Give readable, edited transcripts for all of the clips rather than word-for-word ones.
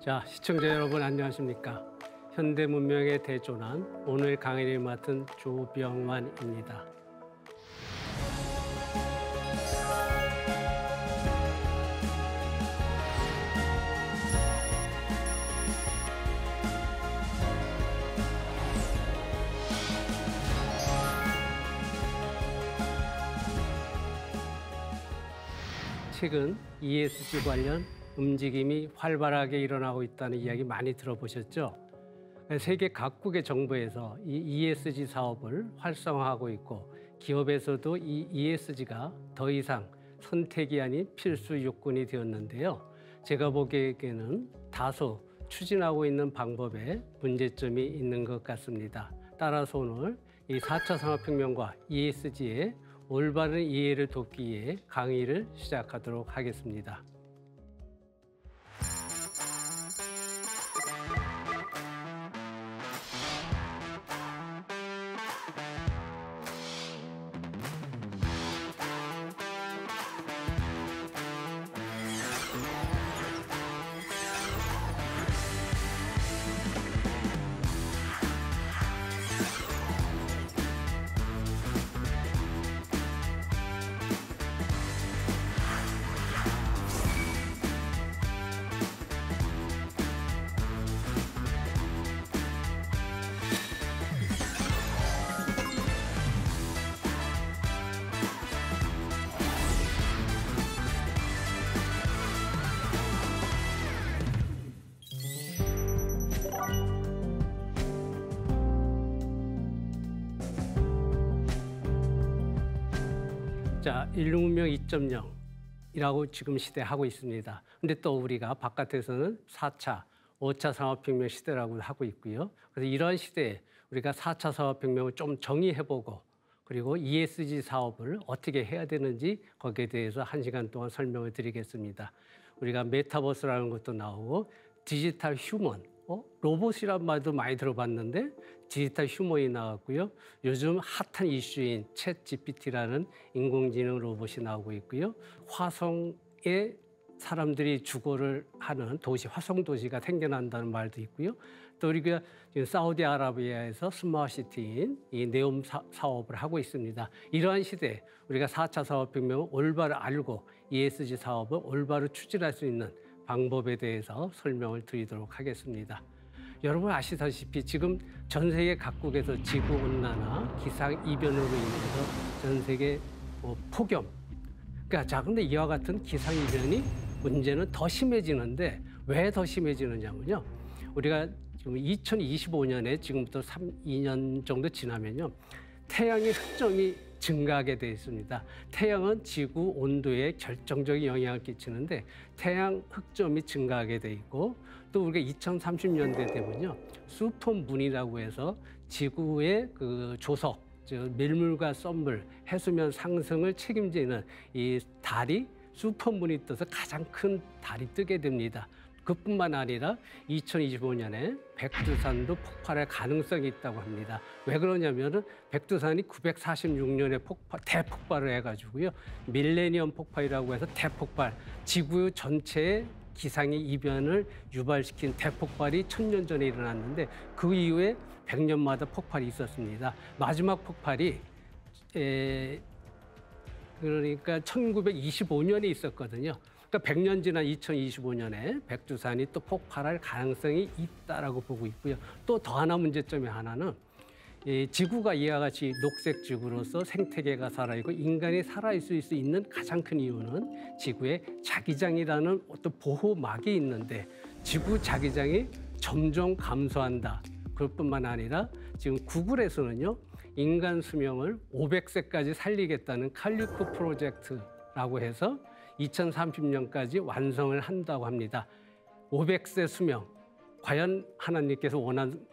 자, 시청자 여러분 안녕하십니까? 현대 문명의 대조난 오늘 강의를 맡은 조병완입니다. 최근 ESG 관련 움직임이 활발하게 일어나고 있다는 이야기 많이 들어보셨죠? 세계 각국의 정부에서 이 ESG 사업을 활성화하고 있고 기업에서도 이 ESG가 더 이상 선택이 아닌 필수 요건이 되었는데요. 제가 보기에는 다소 추진하고 있는 방법에 문제점이 있는 것 같습니다. 따라서 오늘 이 4차 산업혁명과 ESG의 올바른 이해를 돕기 위해 강의를 시작하도록 하겠습니다. 자, 인류문명 2.0이라고 지금 시대 하고 있습니다. 근데 또 우리가 바깥에서는 4차, 5차 산업혁명 시대라고 하고 있고요. 그래서 이런 시대에 우리가 4차 산업혁명을 좀 정의해보고 그리고 ESG 사업을 어떻게 해야 되는지 거기에 대해서 1시간 동안 설명을 드리겠습니다. 우리가 메타버스라는 것도 나오고 디지털 휴먼, 로봇이란 말도 많이 들어봤는데 디지털 휴먼이 나왔고요. 요즘 핫한 이슈인 챗 GPT라는 인공지능 로봇이 나오고 있고요. 화성에 사람들이 주거를 하는 도시, 화성 도시가 생겨난다는 말도 있고요. 또 우리가 지금 사우디아라비아에서 스마트시티인 이 네옴 사업을 하고 있습니다. 이러한 시대에 우리가 4차 산업혁명을 올바로 알고 ESG 사업을 올바로 추진할 수 있는 방법에 대해서 설명을 드리도록 하겠습니다. 여러분 아시다시피 지금 전 세계 각국에서 지구온난화, 기상이변으로 인해서 전 세계 폭염, 그러니까 근데 이와 같은 기상이변이 문제는 더 심해지는데 왜 더 심해지느냐면요. 우리가 지금 2025년에 지금부터 2년 정도 지나면요. 태양의 흑점이 증가하게 되어 있습니다. 태양은 지구 온도에 결정적인 영향을 끼치는데 태양 흑점이 증가하게 되어 있고 또 우리가 2030년대 되면요. 슈퍼문이라고 해서 지구의 그 조석, 즉 밀물과 썰물, 해수면 상승을 책임지는 이 달이 슈퍼문이 떠서 가장 큰 달이 뜨게 됩니다. 그뿐만 아니라 2025년에 백두산도 폭발할 가능성이 있다고 합니다. 왜 그러냐면은 백두산이 946년에 대폭발을 해가지고요. 밀레니엄 폭발이라고 해서 대폭발, 지구 전체의 기상의 이변을 유발시킨 대폭발이 1000년 전에 일어났는데 그 이후에 100년마다 폭발이 있었습니다. 마지막 폭발이 그러니까 1925년에 있었거든요. 그러니까 100년 지난 2025년에 백두산이 또 폭발할 가능성이 있다라고 보고 있고요. 또 더 하나 문제점이 하나는 지구가 이와 같이 녹색 지구로서 생태계가 살아있고 인간이 살아있을 수 있는 가장 큰 이유는 지구에 자기장이라는 어떤 보호막이 있는데 지구 자기장이 점점 감소한다. 그것뿐만 아니라 지금 구글에서는요. 인간 수명을 500세까지 살리겠다는 칼리코 프로젝트라고 해서 2030년까지 완성을 한다고 합니다. 500세 수명, 과연 하나님께서 원하는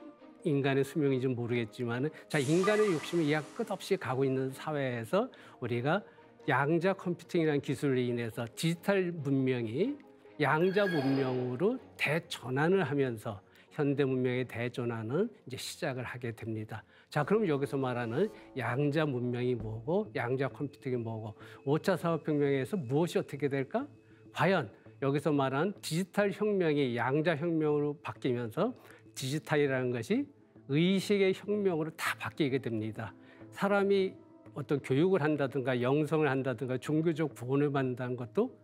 인간의 수명인지 모르겠지만 자, 인간의 욕심이 이하 끝없이 가고 있는 사회에서 우리가 양자 컴퓨팅이라는 기술로 인해서 디지털 문명이 양자 문명으로 대전환을 하면서 현대 문명의 대전환은 이제 시작을 하게 됩니다. 자, 그럼 여기서 말하는 양자 문명이 뭐고 양자 컴퓨팅이 뭐고 5차 산업혁명에서 무엇이 어떻게 될까? 과연 여기서 말한 디지털 혁명이 양자 혁명으로 바뀌면서 디지털이라는 것이 의식의 혁명으로 다 바뀌게 됩니다. 사람이 어떤 교육을 한다든가 영성을 한다든가 종교적 구원을 받는다는 것도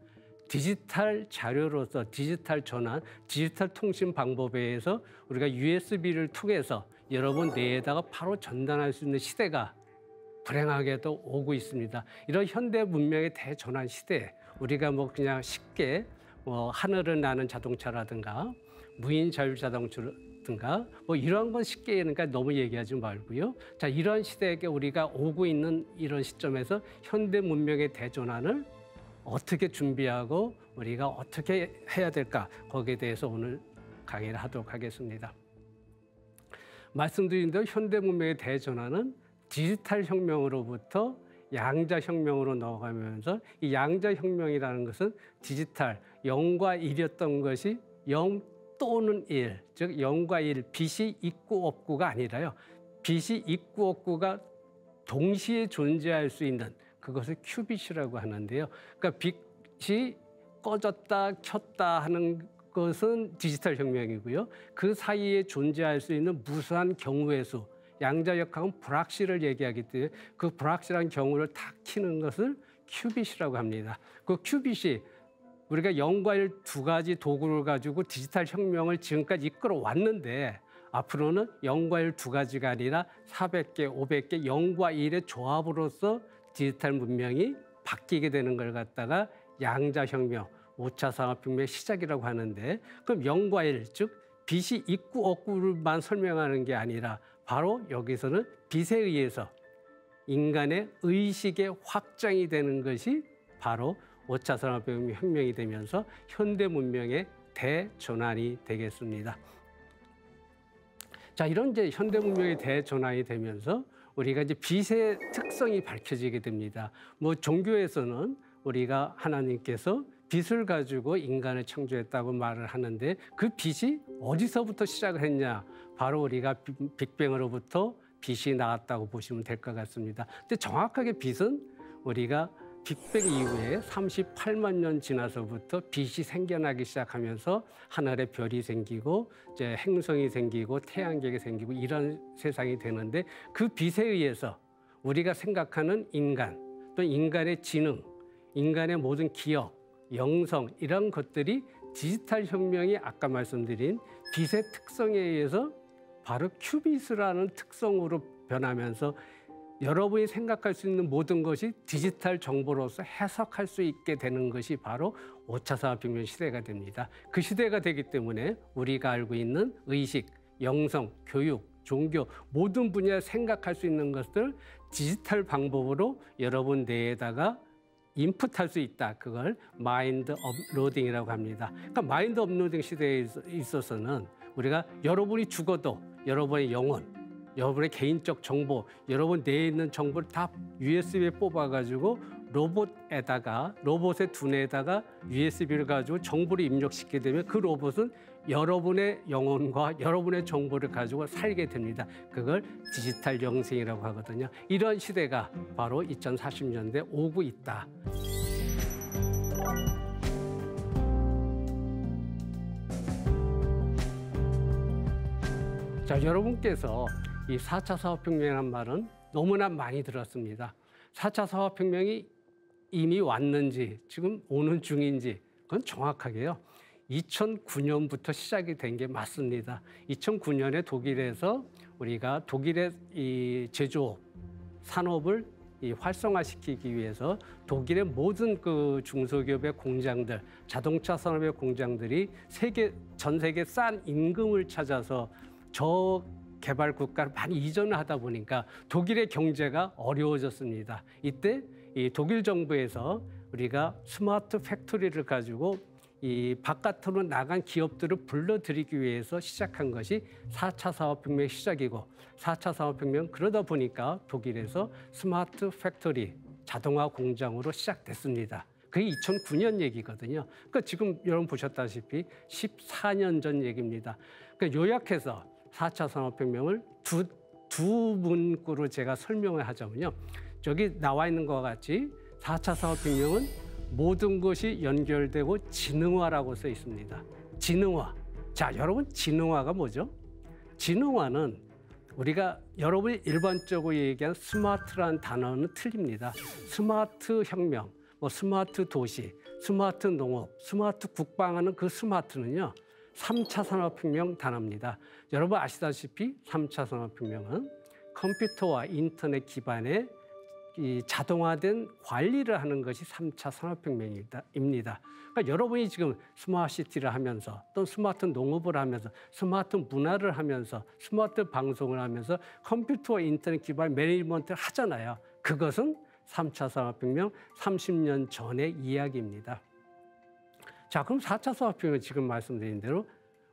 디지털 자료로서 디지털 전환, 디지털 통신 방법에 의해서 우리가 USB를 통해서 여러분 뇌에다가 바로 전달할 수 있는 시대가 불행하게도 오고 있습니다. 이런 현대 문명의 대전환 시대에 우리가 뭐 그냥 쉽게 하늘을 나는 자동차라든가 무인 자율 자동차라든가 뭐 이런 건 쉽게 그러니까 너무 얘기하지 말고요. 자, 이런 시대에 우리가 오고 있는 이런 시점에서 현대 문명의 대전환을 어떻게 준비하고 우리가 어떻게 해야 될까? 거기에 대해서 오늘 강의를 하도록 하겠습니다. 말씀드린 대로 현대 문명의 대전환은 디지털 혁명으로부터 양자 혁명으로 넘어가면서 이 양자 혁명이라는 것은 디지털 0과 1이었던 것이 0 또는 1, 즉 0과 1, 빛이 있고 없고가 아니라요. 빛이 있고 없고가 동시에 존재할 수 있는 그것을 큐빗이라고 하는데요. 그러니까 빛이 꺼졌다 켰다 하는 것은 디지털 혁명이고요. 그 사이에 존재할 수 있는 무수한 경우의 수, 양자역학은 불확실을 얘기하기 때문에 그 불확실한 경우를 다 키는 것을 큐빗이라고 합니다. 그 큐빗이 우리가 0과 1 두 가지 도구를 가지고 디지털 혁명을 지금까지 이끌어 왔는데 앞으로는 0과 1 두 가지가 아니라 400개, 500개, 0과 1의 조합으로서 디지털 문명이 바뀌게 되는 걸 갖다가 양자혁명, 5차 산업혁명의 시작이라고 하는데 그럼 0과 1, 즉 빛이 있고 없고만 설명하는 게 아니라 바로 여기서는 빛에 의해서 인간의 의식의 확장이 되는 것이 바로 5차 산업혁명이 되면서 현대 문명의 대전환이 되겠습니다. 자, 이런 이제 현대 문명의 대전환이 되면서 우리가 이제 빛의 특성이 밝혀지게 됩니다. 뭐 종교에서는 우리가 하나님께서 빛을 가지고 인간을 창조했다고 말을 하는데 그 빛이 어디서부터 시작을 했냐? 바로 우리가 빅뱅으로부터 빛이 나왔다고 보시면 될 것 같습니다. 근데 정확하게 빛은 우리가 빅뱅 이후에 38만 년 지나서부터 빛이 생겨나기 시작하면서 하늘에 별이 생기고 이제 행성이 생기고 태양계가 생기고 이런 세상이 되는데 그 빛에 의해서 우리가 생각하는 인간 또 인간의 지능, 인간의 모든 기억, 영성 이런 것들이 디지털 혁명이 아까 말씀드린 빛의 특성에 의해서 바로 큐빗이라는 특성으로 변하면서 여러분이 생각할 수 있는 모든 것이 디지털 정보로서 해석할 수 있게 되는 것이 바로 5차 산업혁명 시대가 됩니다. 그 시대가 되기 때문에 우리가 알고 있는 의식, 영성, 교육, 종교 모든 분야에 생각할 수 있는 것들 디지털 방법으로 여러분 뇌에다가 인풋할 수 있다. 그걸 마인드 업로딩이라고 합니다. 그러니까 마인드 업로딩 시대에 있어서는 우리가 여러분이 죽어도 여러분의 영혼, 여러분의 개인적 정보, 여러분 내에 있는 정보를 다 USB에 뽑아가지고 로봇의 두뇌에다가 USB를 가지고 정보를 입력시키게 되면 그 로봇은 여러분의 영혼과 여러분의 정보를 가지고 살게 됩니다. 그걸 디지털 영생이라고 하거든요. 이런 시대가 바로 2040년대 오고 있다. 자, 여러분께서 이 4차 산업혁명이라는 말은 너무나 많이 들었습니다. 4차 산업혁명이 이미 왔는지 지금 오는 중인지 그건 정확하게요. 2009년부터 시작이 된 게 맞습니다. 2009년에 독일에서 우리가 독일의 이 제조업, 산업을 활성화시키기 위해서 독일의 모든 그 중소기업의 공장들, 자동차 산업의 공장들이 전 세계 싼 임금을 찾아서 저개발 국가를 많이 이전을 하다 보니까 독일의 경제가 어려워졌습니다. 이때 이 독일 정부에서 우리가 스마트 팩토리를 가지고 이 바깥으로 나간 기업들을 불러들이기 위해서 시작한 것이 4차 산업혁명의 시작이고 4차 산업혁명 그러다 보니까 독일에서 스마트 팩토리, 자동화 공장으로 시작됐습니다. 그게 2009년 얘기거든요. 그러니까 지금 여러분 보셨다시피 14년 전 얘기입니다. 그러니까 요약해서 4차 산업혁명을 두 문구로 제가 설명을 하자면요. 저기 나와 있는 것과 같이 4차 산업혁명은 모든 것이 연결되고 지능화라고 써 있습니다. 지능화. 자, 여러분 지능화가 뭐죠? 지능화는 우리가 여러분이 일반적으로 얘기한 스마트라는 단어는 틀립니다. 스마트 혁명, 스마트 도시, 스마트 농업, 스마트 국방하는 그 스마트는요. 3차 산업혁명 단어입니다. 여러분 아시다시피 3차 산업혁명은 컴퓨터와 인터넷 기반의 이 자동화된 관리를 하는 것이 3차 산업혁명입니다. 그러니까 여러분이 지금 스마트시티를 하면서 또 스마트 농업을 하면서 스마트 문화를 하면서 스마트 방송을 하면서 컴퓨터와 인터넷 기반 매니지먼트를 하잖아요. 그것은 3차 산업혁명 30년 전의 이야기입니다. 자, 그럼 4차 산업혁명은 지금 말씀드린 대로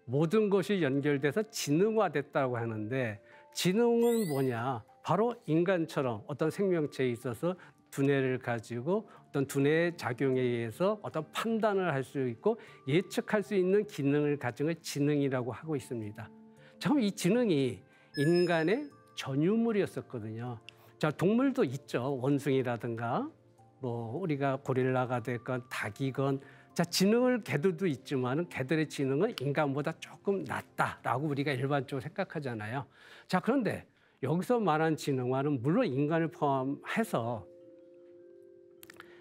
모든 것이 연결돼서 지능화됐다고 하는데 지능은 뭐냐? 바로 인간처럼 어떤 생명체에 있어서 두뇌를 가지고 어떤 두뇌의 작용에 의해서 어떤 판단을 할 수 있고 예측할 수 있는 기능을 가진 걸 지능이라고 하고 있습니다. 참 이 지능이 인간의 전유물이었었거든요. 자, 동물도 있죠. 원숭이라든가 우리가 고릴라가 됐건 닭이건 자, 지능을 개들도 있지만 개들의 지능은 인간보다 조금 낮다라고 우리가 일반적으로 생각하잖아요. 자, 그런데 여기서 말한 지능화는 물론 인간을 포함해서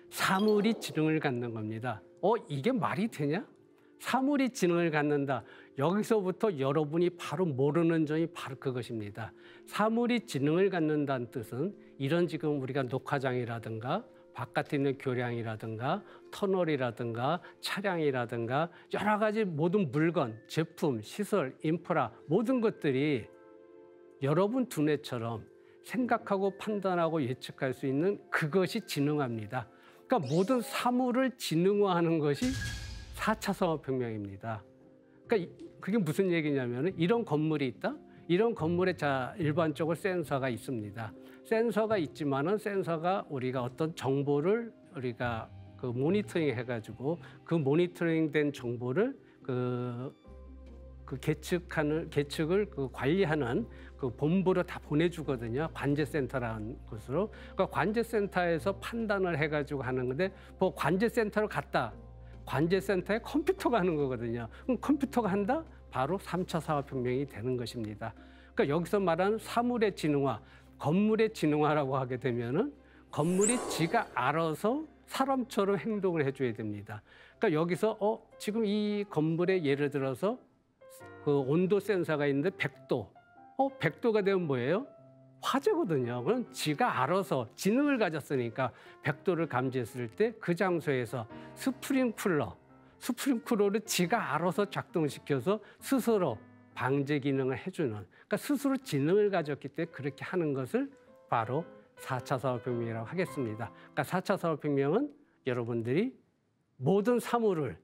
사물이 지능을 갖는 겁니다. 이게 말이 되냐? 사물이 지능을 갖는다. 여기서부터 여러분이 바로 모르는 점이 바로 그것입니다. 사물이 지능을 갖는다는 뜻은 이런 지금 우리가 녹화장이라든가 바깥에 있는 교량이라든가 터널이라든가 차량이라든가 여러 가지 모든 물건, 제품, 시설, 인프라 모든 것들이 여러분 두뇌처럼 생각하고 판단하고 예측할 수 있는 그것이 지능화입니다. 그러니까 모든 사물을 지능화하는 것이 4차 산업혁명입니다. 그러니까 그게 무슨 얘기냐면 이런 건물이 있다? 이런 건물에 일반적으로 센서가 있습니다. 센서가 있지만은 센서가 우리가 어떤 정보를 우리가 그 모니터링 해가지고 그 모니터링된 정보를 그 계측을 관리하는 그 본부로 다 보내주거든요. 관제센터라는 곳으로. 그러니까 관제센터에서 판단을 해가지고 하는 건데 관제센터로 갔다. 관제센터에 컴퓨터가 하는 거거든요. 그럼 컴퓨터가 한다? 바로 3차 산업혁명이 되는 것입니다. 그러니까 여기서 말하는 사물의 지능화, 건물의 지능화라고 하게 되면은 건물이 지가 알아서 사람처럼 행동을 해줘야 됩니다. 그러니까 여기서 지금 이 건물에 예를 들어서 그 온도 센서가 있는데 100도. 100도가 되면 뭐예요? 화재거든요. 그럼 지가 알아서 지능을 가졌으니까 100도를 감지했을 때 그 장소에서 스프링쿨러를 지가 알아서 작동시켜서 스스로 방제 기능을 해주는, 그러니까 스스로 지능을 가졌기 때문에 그렇게 하는 것을 바로 4차 산업혁명이라고 하겠습니다. 그러니까 4차 산업혁명은 여러분들이 모든 사물을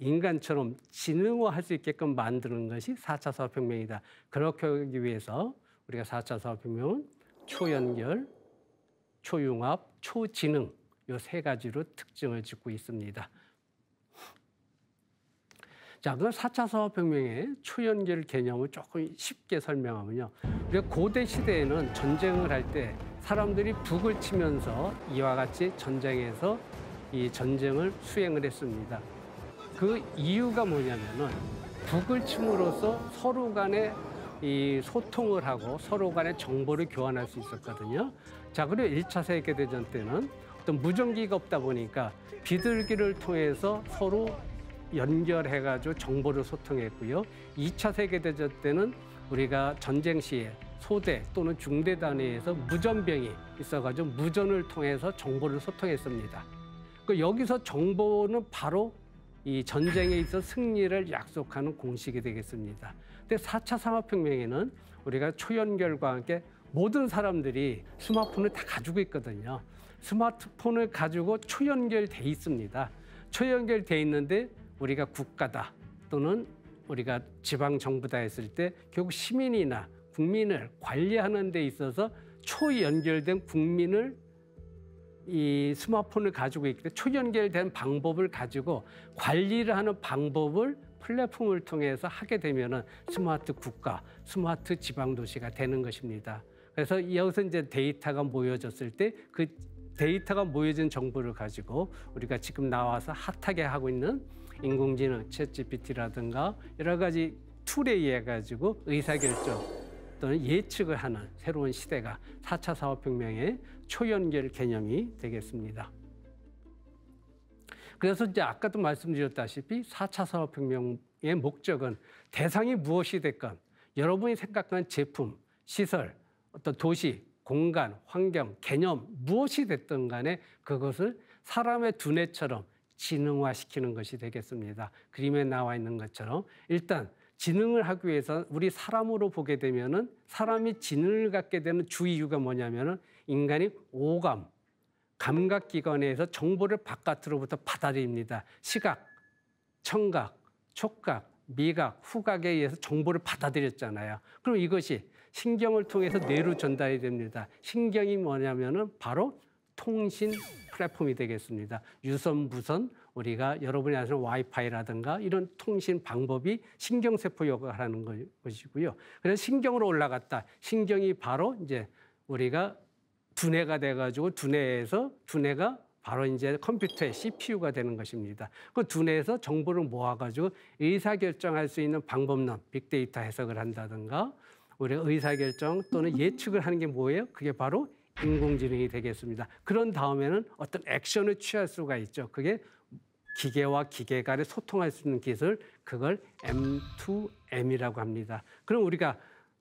인간처럼 지능화할 수 있게끔 만드는 것이 4차 산업혁명이다. 그렇게 하기 위해서 우리가 4차 산업혁명은 초연결, 초융합, 초지능 이 세 가지로 특징을 짓고 있습니다. 자, 그럼 4차 산업혁명의 초연결 개념을 조금 쉽게 설명하면요. 우리가 고대 시대에는 전쟁을 할 때 사람들이 북을 치면서 이와 같이 전쟁에서 이 전쟁을 수행을 했습니다. 그 이유가 뭐냐면은 북을 침으로써 서로 간에 이 소통을 하고 서로 간에 정보를 교환할 수 있었거든요. 자, 그리고 1차 세계대전 때는 어떤 무전기가 없다 보니까 비둘기를 통해서 서로 연결해가지고 정보를 소통했고요. 2차 세계대전 때는 우리가 전쟁 시에 소대 또는 중대 단위에서 무전병이 있어가지고 무전을 통해서 정보를 소통했습니다. 여기서 정보는 바로 이 전쟁에 있어 승리를 약속하는 공식이 되겠습니다. 근데 4차 산업혁명에는 우리가 초연결과 함께 모든 사람들이 스마트폰을 다 가지고 있거든요. 스마트폰을 가지고 초연결돼 있습니다. 초연결돼 있는데 우리가 국가다 또는 우리가 지방정부다 했을 때 결국 시민이나 국민을 관리하는 데 있어서 초연결된 국민을 이 스마트폰을 가지고 있기 때문에 초연결된 방법을 가지고 관리를 하는 방법을 플랫폼을 통해서 하게 되면은 스마트 국가, 스마트 지방 도시가 되는 것입니다. 그래서 여기서 이제 데이터가 모여졌을 때 그 데이터가 모여진 정보를 가지고 우리가 지금 나와서 핫하게 하고 있는 인공지능, 챗GPT라든가 여러 가지 툴에 의해 가지고 의사결정 또는 예측을 하는 새로운 시대가 4차 산업혁명의 초연결 개념이 되겠습니다. 그래서 이제 아까도 말씀드렸다시피 4차 산업혁명의 목적은 대상이 무엇이 됐건 여러분이 생각하는 제품, 시설, 어떤 도시, 공간, 환경, 개념 무엇이 됐든 간에 그것을 사람의 두뇌처럼 지능화시키는 것이 되겠습니다. 그림에 나와 있는 것처럼 일단 지능을 하기 위해서 우리 사람으로 보게 되면은 사람이 지능을 갖게 되는 주 이유가 뭐냐면은 인간이 오감, 감각기관에서 정보를 바깥으로부터 받아들입니다. 시각, 청각, 촉각, 미각, 후각에 의해서 정보를 받아들였잖아요. 그럼 이것이 신경을 통해서 뇌로 전달이 됩니다. 신경이 뭐냐면은 바로 통신 플랫폼이 되겠습니다. 유선, 무선, 우리가 여러분이 아시는 와이파이라든가 이런 통신 방법이 신경세포 역할을 하는 것이고요. 그래서 신경으로 올라갔다. 신경이 바로 이제 우리가 두뇌가 돼가지고 두뇌가 바로 이제 컴퓨터의 CPU가 되는 것입니다. 그 두뇌에서 정보를 모아가지고 의사결정할 수 있는 방법론, 빅데이터 해석을 한다든가 우리가 의사결정 또는 예측을 하는 게 뭐예요? 그게 바로 인공지능이 되겠습니다. 그런 다음에는 어떤 액션을 취할 수가 있죠. 그게 기계와 기계 간에 소통할 수 있는 기술, 그걸 M2M이라고 합니다. 그럼 우리가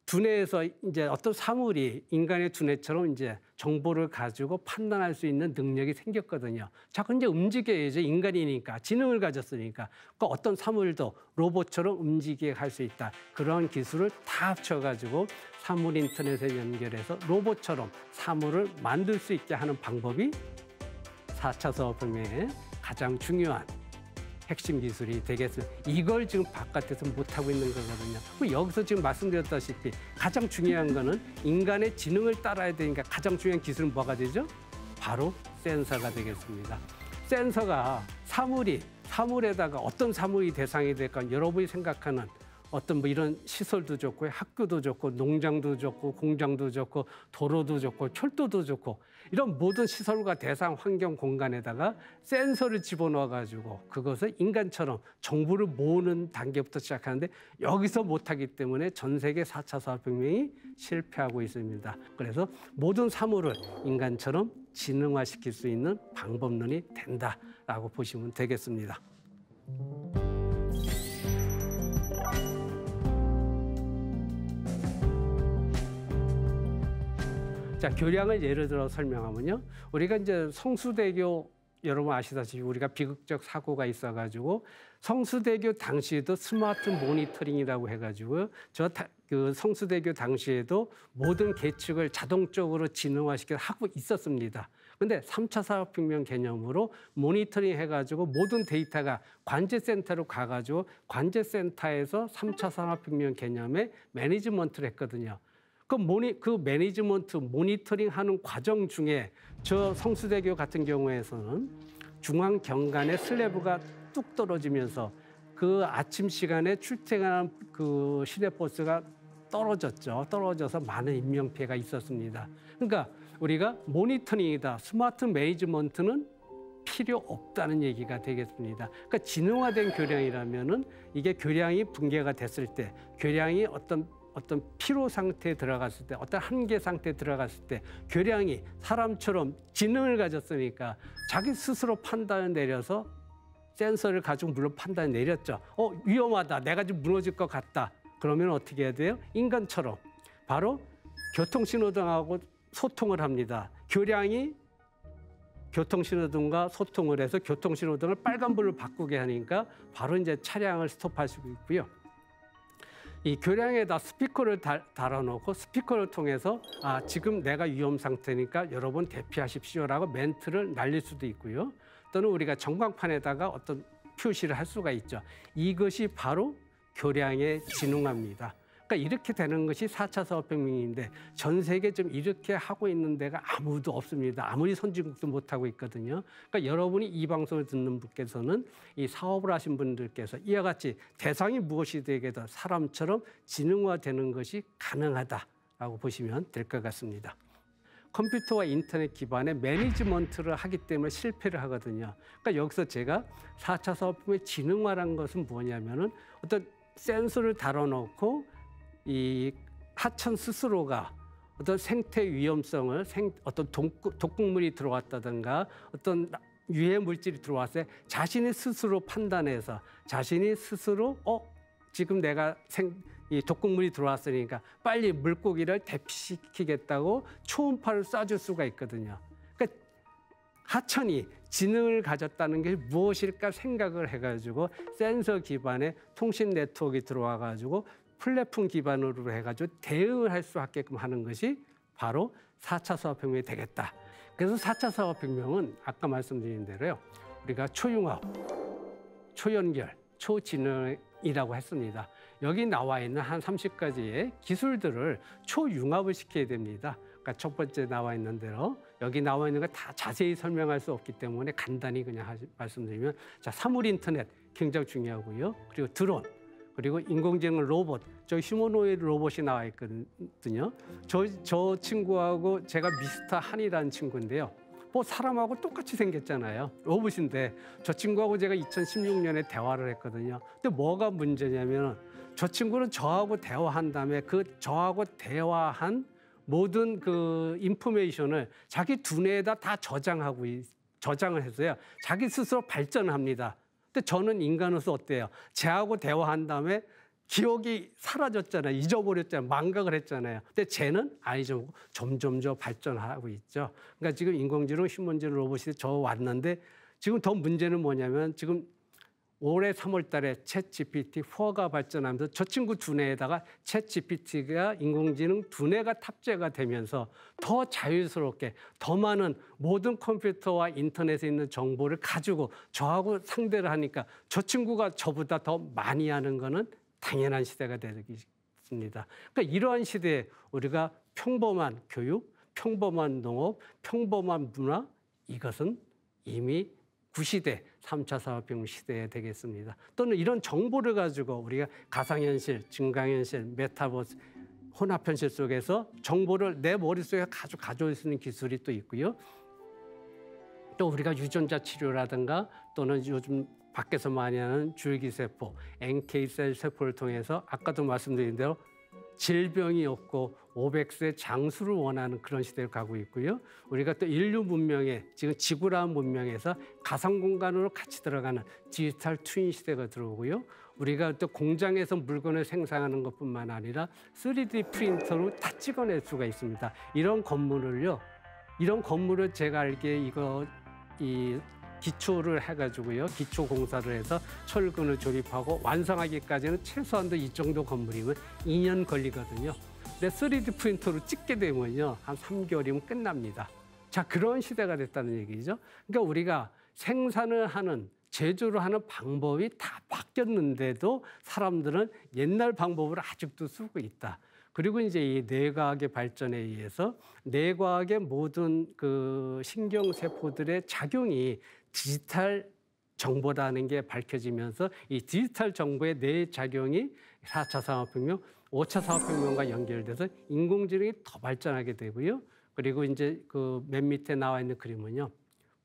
두뇌에서 이제 어떤 사물이 인간의 두뇌처럼 이제 정보를 가지고 판단할 수 있는 능력이 생겼거든요. 자꾸 이제 움직여야죠. 인간이니까, 지능을 가졌으니까. 그러니까 어떤 사물도 로봇처럼 움직이게 할 수 있다. 그런 기술을 다 합쳐가지고 사물 인터넷에 연결해서 로봇처럼 사물을 만들 수 있게 하는 방법이 4차 산업혁명의 가장 중요한 핵심 기술이 되겠습니다. 이걸 지금 바깥에서 못하고 있는 거거든요. 여기서 지금 말씀드렸다시피 가장 중요한 거는 인간의 지능을 따라야 되니까 가장 중요한 기술은 뭐가 되죠? 바로 센서가 되겠습니다. 센서가 사물에다가 어떤 사물이 대상이 될까 여러분이 생각하는 어떤 뭐 이런 시설도 좋고 학교도 좋고 농장도 좋고 공장도 좋고 도로도 좋고 철도도 좋고 이런 모든 시설과 대상 환경 공간에다가 센서를 집어넣어 가지고 그것을 인간처럼 정보를 모으는 단계부터 시작하는데 여기서 못하기 때문에 전 세계 4차 산업혁명이 실패하고 있습니다. 그래서 모든 사물을 인간처럼 지능화시킬 수 있는 방법론이 된다라고 보시면 되겠습니다. 자, 교량을 예를 들어 설명하면요. 우리가 이제 성수대교 여러분 아시다시피 우리가 비극적 사고가 있어가지고 성수대교 당시에도 스마트 모니터링이라고 해가지고 그 성수대교 당시에도 모든 계측을 자동적으로 지능화시켜 하고 있었습니다. 근데 3차 산업혁명 개념으로 모니터링 해가지고 모든 데이터가 관제센터로 가가지고 관제센터에서 3차 산업혁명 개념의 매니지먼트를 했거든요. 그 매니지먼트 모니터링 하는 과정 중에 저 성수대교 같은 경우에서는 중앙 경간에 슬래브가 뚝 떨어지면서 그 아침 시간에 출퇴근하는 그 시내버스가 떨어져서 많은 인명피해가 있었습니다. 그러니까 우리가 모니터링이다, 스마트 매니지먼트는 필요 없다는 얘기가 되겠습니다. 그러니까 지능화된 교량이라면은 이게 교량이 붕괴가 됐을 때, 교량이 어떤 피로 상태에 들어갔을 때, 어떤 한계 상태에 들어갔을 때 교량이 사람처럼 지능을 가졌으니까 자기 스스로 판단을 내려서 센서를 가지고 물론 판단을 내렸죠. 위험하다. 내가 지금 무너질 것 같다. 그러면 어떻게 해야 돼요? 인간처럼 바로 교통신호등하고 소통을 합니다. 교량이 교통신호등과 소통을 해서 교통신호등을 빨간불로 바꾸게 하니까 바로 이제 차량을 스톱할 수 있고요. 이 교량에다 스피커를 달아놓고 스피커를 통해서 지금 내가 위험 상태니까 여러분 대피하십시오라고 멘트를 날릴 수도 있고요. 또는 우리가 전광판에다가 어떤 표시를 할 수가 있죠. 이것이 바로 교량의 지능화입니다. 그러니까 이렇게 되는 것이 4차 산업혁명인데 전 세계 좀 이렇게 하고 있는 데가 아무도 없습니다. 아무리 선진국도 못하고 있거든요. 그러니까 여러분이 이 방송을 듣는 분께서는 이 사업을 하신 분들께서 이와 같이 대상이 무엇이 되게도 사람처럼 지능화되는 것이 가능하다라고 보시면 될 것 같습니다. 컴퓨터와 인터넷 기반의 매니지먼트를 하기 때문에 실패를 하거든요. 그러니까 여기서 제가 4차 산업혁명의 지능화라는 것은 뭐냐면은 어떤 센서를 달아놓고 이 하천 스스로가 어떤 생태 위험성을 어떤 독극물이 들어왔다든가 어떤 유해 물질이 들어왔을 때 자신이 스스로 판단해서 자신이 스스로 지금 내가 이 독극물이 들어왔으니까 빨리 물고기를 대피시키겠다고 초음파를 쏴줄 수가 있거든요. 그러니까 하천이 지능을 가졌다는 게 무엇일까 생각을 해가지고 센서 기반의 통신 네트워크가 들어와가지고 플랫폼 기반으로 해가지고 대응을 할 수 있게끔 하는 것이 바로 4차 산업혁명이 되겠다. 그래서 4차 산업혁명은 아까 말씀드린 대로요. 우리가 초융합, 초연결, 초지능이라고 했습니다. 여기 나와 있는 한 30가지의 기술들을 초융합을 시켜야 됩니다. 그러니까 첫 번째 나와 있는 대로 여기 나와 있는 거 다 자세히 설명할 수 없기 때문에 간단히 그냥 말씀드리면 자, 사물 인터넷 굉장히 중요하고요. 그리고 드론, 그리고 인공지능 로봇, 저 휴머노이드 로봇이 나와 있거든요. 저 친구하고 제가 미스터 한이라는 친구인데요. 뭐 사람하고 똑같이 생겼잖아요. 로봇인데 저 친구하고 제가 2016년에 대화를 했거든요. 근데 뭐가 문제냐면 저 친구는 저하고 대화한 다음에 그 저하고 대화한 모든 그 인포메이션을 자기 두뇌에다 다 저장을 해서요. 자기 스스로 발전합니다. 근데 저는 인간으로서 어때요? 쟤하고 대화한 다음에 기억이 사라졌잖아요. 잊어버렸잖아요. 망각을 했잖아요. 근데 쟤는 아니죠. 점점 발전하고 있죠. 그러니까 지금 인공지능, 휴먼지능 로봇이 저 왔는데 지금 더 문제는 뭐냐면 지금 올해 3월 달에 챗GPT-4가 발전하면서 저 친구 두뇌에다가 챗GPT가 인공지능 두뇌가 탑재가 되면서 더 자유스럽게 더 많은 모든 컴퓨터와 인터넷에 있는 정보를 가지고 저하고 상대를 하니까 저 친구가 저보다 더 많이 하는 거는 당연한 시대가 되겠습니다. 그러니까 이러한 시대에 우리가 평범한 교육, 평범한 농업, 평범한 문화 이것은 이미 구시대 3차 산업혁명 시대에 되겠습니다. 또는 이런 정보를 가지고 우리가 가상현실, 증강현실, 메타버스, 혼합현실 속에서 정보를 내 머릿속에 가져올 수 있는 기술이 또 있고요. 또 우리가 유전자 치료라든가 또는 요즘 밖에서 많이 하는 줄기세포, NK셀 세포를 통해서 아까도 말씀드린 대로 질병이 없고 500세 장수를 원하는 그런 시대를 가고 있고요. 우리가 또 인류 문명에 지금 지구라는 문명에서 가상 공간으로 같이 들어가는 디지털 트윈 시대가 들어오고요. 우리가 또 공장에서 물건을 생산하는 것뿐만 아니라 3D 프린터로 다 찍어낼 수가 있습니다. 이런 건물을 제가 알기에 이 기초를 해가지고요. 기초 공사를 해서 철근을 조립하고 완성하기까지는 최소한도 이 정도 건물이면 2년 걸리거든요. 근데 3D 프린터로 찍게 되면요. 한 3개월이면 끝납니다. 자, 그런 시대가 됐다는 얘기죠. 그러니까 우리가 생산을 하는, 제조를 하는 방법이 다 바뀌었는데도 사람들은 옛날 방법을 아직도 쓰고 있다. 그리고 이제 이 뇌과학의 발전에 의해서 뇌과학의 모든 그 신경세포들의 작용이 디지털 정보라는 게 밝혀지면서 이 디지털 정보의 뇌 작용이 4차 산업혁명, 5차 산업혁명과 연결돼서 인공지능이 더 발전하게 되고요. 그리고 이제 그 맨 밑에 나와 있는 그림은요.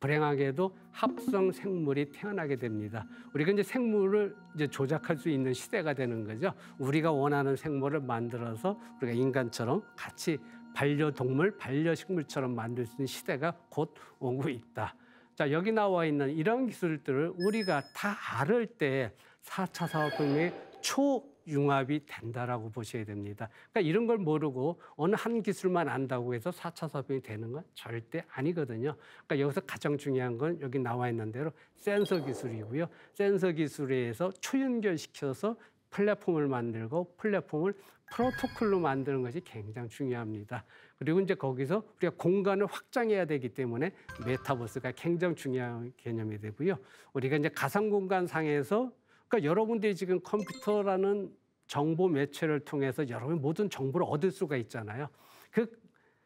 불행하게도 합성 생물이 태어나게 됩니다. 우리가 이제 생물을 이제 조작할 수 있는 시대가 되는 거죠. 우리가 원하는 생물을 만들어서 우리가 인간처럼 같이 반려동물, 반려식물처럼 만들 수 있는 시대가 곧 오고 있다. 자, 여기 나와 있는 이런 기술들을 우리가 다 알을 때 4차 산업혁명의 초융합이 된다라고 보셔야 됩니다. 그러니까 이런 걸 모르고 어느 한 기술만 안다고 해서 4차 산업혁명이 되는 건 절대 아니거든요. 그러니까 여기서 가장 중요한 건 여기 나와 있는 대로 센서 기술이고요. 센서 기술에 의해서 초연결시켜서 플랫폼을 만들고 플랫폼을 프로토콜로 만드는 것이 굉장히 중요합니다. 그리고 이제 거기서 우리가 공간을 확장해야 되기 때문에 메타버스가 굉장히 중요한 개념이 되고요. 우리가 이제 가상 공간 상에서 그러니까 여러분들이 지금 컴퓨터라는 정보 매체를 통해서 여러분 모든 정보를 얻을 수가 있잖아요. 그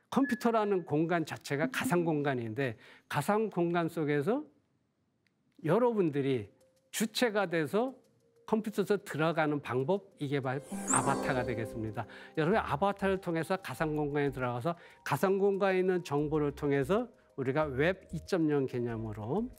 컴퓨터라는 공간 자체가 가상 공간인데 가상 공간 속에서 여러분들이 주체가 돼서 컴퓨터에서 들어가는 방법, 이게 바로 아바타가 되겠습니다. 여러분 아바타를 통해서 가상 공간에 들어가서 가상 공간에 있는 정보를 통해서 우리가 웹 2.0 개념으로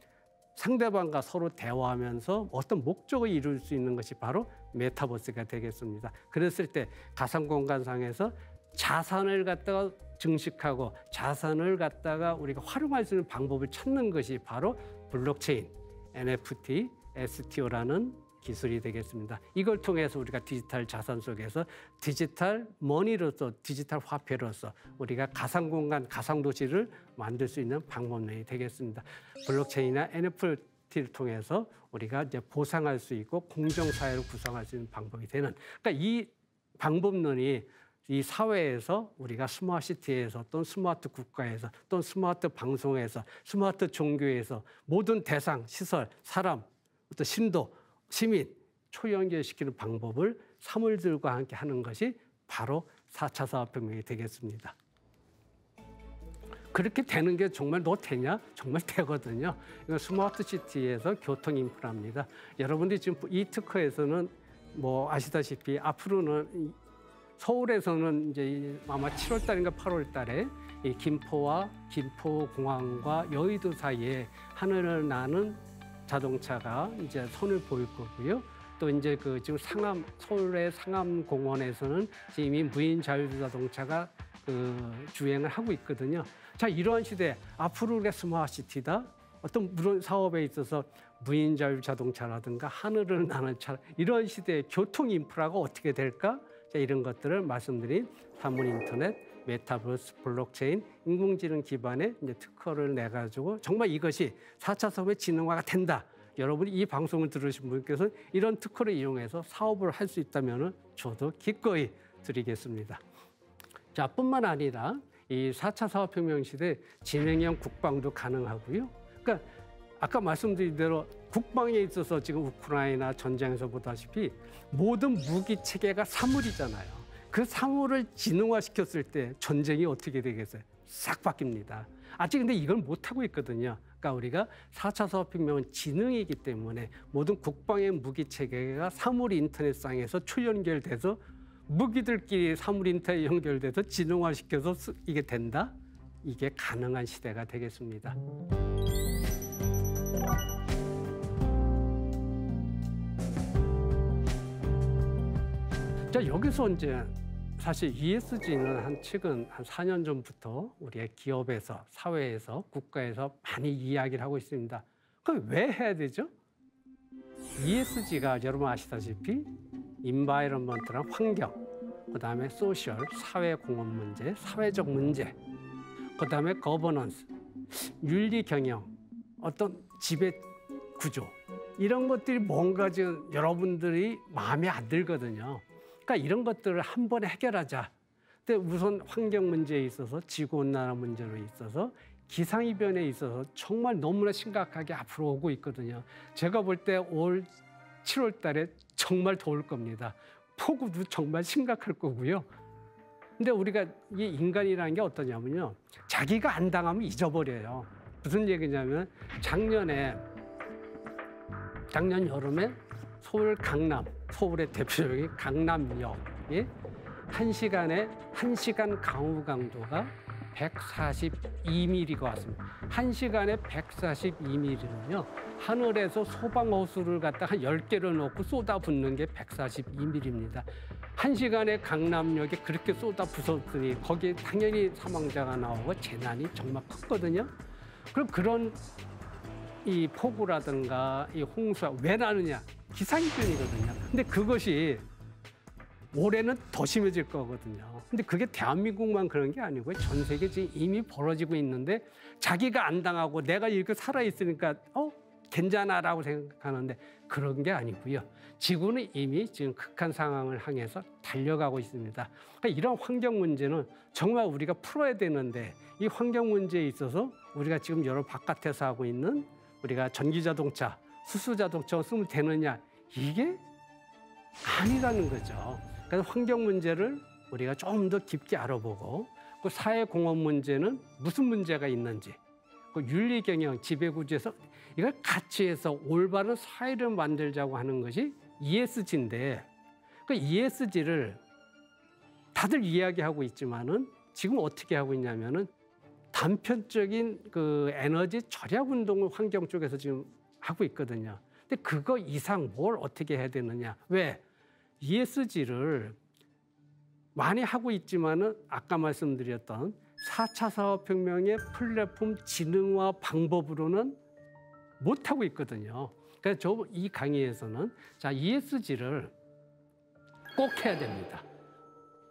상대방과 서로 대화하면서 어떤 목적을 이룰 수 있는 것이 바로 메타버스가 되겠습니다. 그랬을 때 가상 공간상에서 자산을 갖다가 증식하고 자산을 갖다가 우리가 활용할 수 있는 방법을 찾는 것이 바로 블록체인, NFT, STO라는 기술이 되겠습니다. 이걸 통해서 우리가 디지털 자산 속에서 디지털 머니로서, 디지털 화폐로서 우리가 가상 공간, 가상 도시를 만들 수 있는 방법론이 되겠습니다. 블록체인이나 NFT를 통해서 우리가 이제 보상할 수 있고 공정 사회를 구성할 수 있는 방법이 되는. 그러니까 이 방법론이 이 사회에서 우리가 스마트 시티에서 또는 스마트 국가에서 또는 스마트 방송에서 스마트 종교에서 모든 대상, 시설, 사람, 어떤 신도, 시민 초연결시키는 방법을 사물들과 함께 하는 것이 바로 4차 산업혁명이 되겠습니다. 그렇게 되는 게 정말 너 되냐? 정말 되거든요. 이건 스마트 시티에서 교통 인프라입니다. 여러분들이 지금 이 특허에서는 뭐 아시다시피 앞으로는 서울에서는 이제 아마 7월 달인가 8월 달에 이 김포공항과 여의도 사이에 하늘을 나는 자동차가 이제 선을 보일 거고요. 또 이제 그 지금 서울의 상암공원에서는 이미 무인 자율 자동차가 주행을 하고 있거든요. 자, 이러한 시대 앞으로 우리가 스마트 시티다. 어떤 물론 사업에 있어서 무인 자율 자동차라든가 하늘을 나는 차 이런 시대의 교통 인프라가 어떻게 될까? 자, 이런 것들을 말씀드린 산문 인터넷, 메타버스, 블록체인, 인공지능 기반의 이제 특허를 내 가지고 정말 이것이 4차 산업의 진흥화가 된다. 여러분이 이 방송을 들으신 분께서 이런 특허를 이용해서 사업을 할 수 있다면 저도 기꺼이 드리겠습니다. 자, 뿐만 아니라 이 4차 산업혁명 시대 진행형 국방도 가능하고요. 그러니까 아까 말씀드린 대로 국방에 있어서 지금 우크라이나 전쟁에서 보다시피 모든 무기 체계가 사물이잖아요. 그 사물을 진흥화시켰을 때 전쟁이 어떻게 되겠어요? 싹 바뀝니다. 아직 근데 이걸 못하고 있거든요. 그러니까 우리가 4차 산업혁명은 지능이기 때문에 모든 국방의 무기 체계가 사물 인터넷상에서 초연결돼서 무기들끼리 사물 인터넷 연결돼서 진흥화시켜서 이게 된다? 이게 가능한 시대가 되겠습니다. 자, 여기서 이제 사실 ESG는 최근 한 4년 전부터 우리의 기업에서, 사회에서, 국가에서 많이 이야기를 하고 있습니다. 그럼 왜 해야 되죠? ESG가 여러분 아시다시피 인바이러먼트랑 환경, 그다음에 소셜, 사회 공헌 문제, 사회적 문제, 그다음에 거버넌스, 윤리 경영, 어떤 지배 구조 이런 것들이 뭔가 지금 여러분들이 마음에 안 들거든요. 그러니까 이런 것들을 한 번에 해결하자. 근데 우선 환경 문제에 있어서 지구온난화 문제로 있어서 기상이변에 있어서 정말 너무나 심각하게 앞으로 오고 있거든요. 제가 볼 때 올 7월 달에 정말 더울 겁니다. 폭우도 정말 심각할 거고요. 근데 우리가 이 인간이라는 게 어떠냐면요. 자기가 안 당하면 잊어버려요. 무슨 얘기냐면 작년 여름에 서울 강남, 서울의 대표적인 강남역에 1시간 강우 강도가 142mm가 왔습니다. 1시간에 142mm는요. 하늘에서 소방호수를 갖다 한 10개를 넣고 쏟아붓는 게 142mm입니다. 1시간에 강남역에 그렇게 쏟아부었으니 거기에 당연히 사망자가 나오고 재난이 정말 컸거든요. 그럼 그런 이 폭우라든가 이 홍수가 왜 나느냐? 기상이변이거든요. 근데 그것이 올해는 더 심해질 거거든요. 근데 그게 대한민국만 그런 게 아니고요. 전 세계 지금 이미 벌어지고 있는데 자기가 안 당하고 내가 이렇게 살아있으니까 괜찮아라고 생각하는데 그런 게 아니고요. 지구는 이미 지금 극한 상황을 향해서 달려가고 있습니다. 그러니까 이런 환경 문제는 정말 우리가 풀어야 되는데 이 환경 문제에 있어서 우리가 지금 여러 바깥에서 하고 있는 우리가 전기자동차, 수소자동차가 쓰면 되느냐 이게 아니라는 거죠. 그래서 환경 문제를 우리가 좀 더 깊게 알아보고 그 사회 공헌 문제는 무슨 문제가 있는지 그 윤리 경영 지배구조에서 이걸 같이 해서 올바른 사회를 만들자고 하는 것이 ESG인데 그 ESG를 다들 이야기하고 있지만은 지금 어떻게 하고 있냐면은 단편적인 그 에너지 절약 운동을 환경 쪽에서 지금 하고 있거든요. 근데 그거 이상 뭘 어떻게 해야 되느냐? 왜? ESG를 많이 하고 있지만은 아까 말씀드렸던 4차 산업혁명의 플랫폼 지능화 방법으로는 못 하고 있거든요. 그래서 저 이 강의에서는 자, ESG를 꼭 해야 됩니다.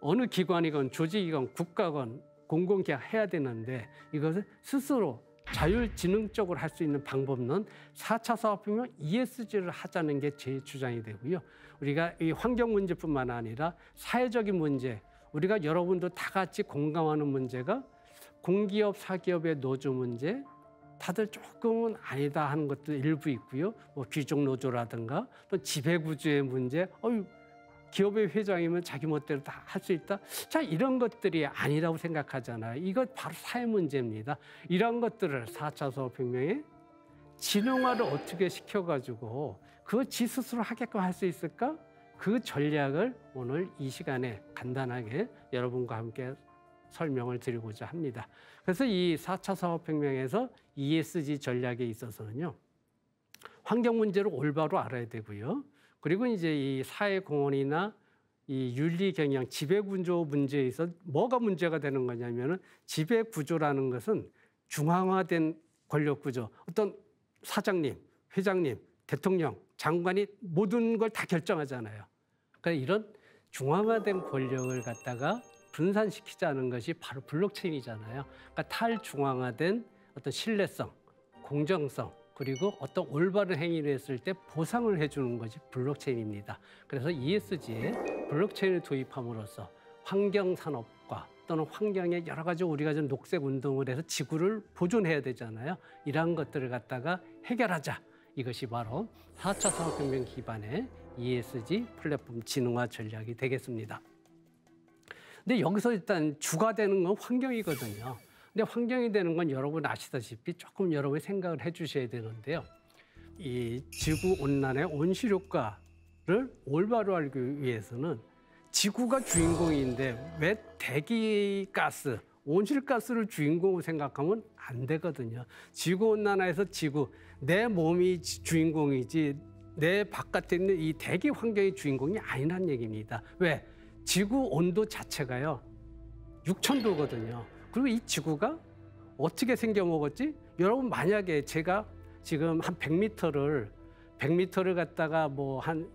어느 기관이건 조직이건 국가건 공공기관 해야 되는데 이것을 스스로 자율지능적으로 할 수 있는 방법은 4차 산업혁명 ESG를 하자는 게 제 주장이 되고요. 우리가 이 환경 문제뿐만 아니라 사회적인 문제, 우리가 여러분도 다 같이 공감하는 문제가 공기업, 사기업의 노조 문제, 다들 조금은 아니다 하는 것도 일부 있고요. 뭐 귀족 노조라든가 또 지배구조의 문제, 기업의 회장이면 자기 멋대로 다 할 수 있다. 자, 이런 것들이 아니라고 생각하잖아요. 이거 바로 사회 문제입니다. 이런 것들을 4차 산업혁명의 지능화를 어떻게 시켜가지고 그거 지 스스로 하게끔 할 수 있을까? 그 전략을 오늘 이 시간에 간단하게 여러분과 함께 설명을 드리고자 합니다. 그래서 이 4차 산업혁명에서 ESG 전략에 있어서는요. 환경 문제를 올바로 알아야 되고요. 그리고 이제 이 사회공헌이나 이 윤리경영, 지배구조 문제에 있어 뭐가 문제가 되는 거냐면은 지배구조라는 것은 중앙화된 권력구조, 어떤 사장님, 회장님, 대통령, 장관이 모든 걸 다 결정하잖아요. 그러니까 이런 중앙화된 권력을 갖다가 분산시키자는 것이 바로 블록체인이잖아요. 그러니까 탈중앙화된 어떤 신뢰성, 공정성, 그리고 어떤 올바른 행위를 했을 때 보상을 해주는 것이 블록체인입니다. 그래서 ESG에 블록체인을 도입함으로써 환경산업과 또는 환경에 여러 가지 우리가 좀 녹색 운동을 해서 지구를 보존해야 되잖아요. 이러한 것들을 갖다가 해결하자. 이것이 바로 4차 산업혁명 기반의 ESG 플랫폼 지능화 전략이 되겠습니다. 근데 여기서 일단 주가 되는 건 환경이거든요. 근데 환경이 되는 건 여러분 아시다시피 조금 여러분이 생각을 해 주셔야 되는데요. 이 지구온난화의 온실효과를 올바로 알기 위해서는 지구가 주인공인데 왜 대기가스, 온실가스를 주인공으로 생각하면 안 되거든요. 지구온난화에서 지구, 내 몸이 주인공이지 내 바깥에 있는 이 대기 환경이 주인공이 아니란 얘기입니다. 왜? 지구 온도 자체가요. 6,000도거든요. 그리고 이 지구가 어떻게 생겨먹었지? 여러분 만약에 제가 지금 한 100m를 갖다가 뭐 한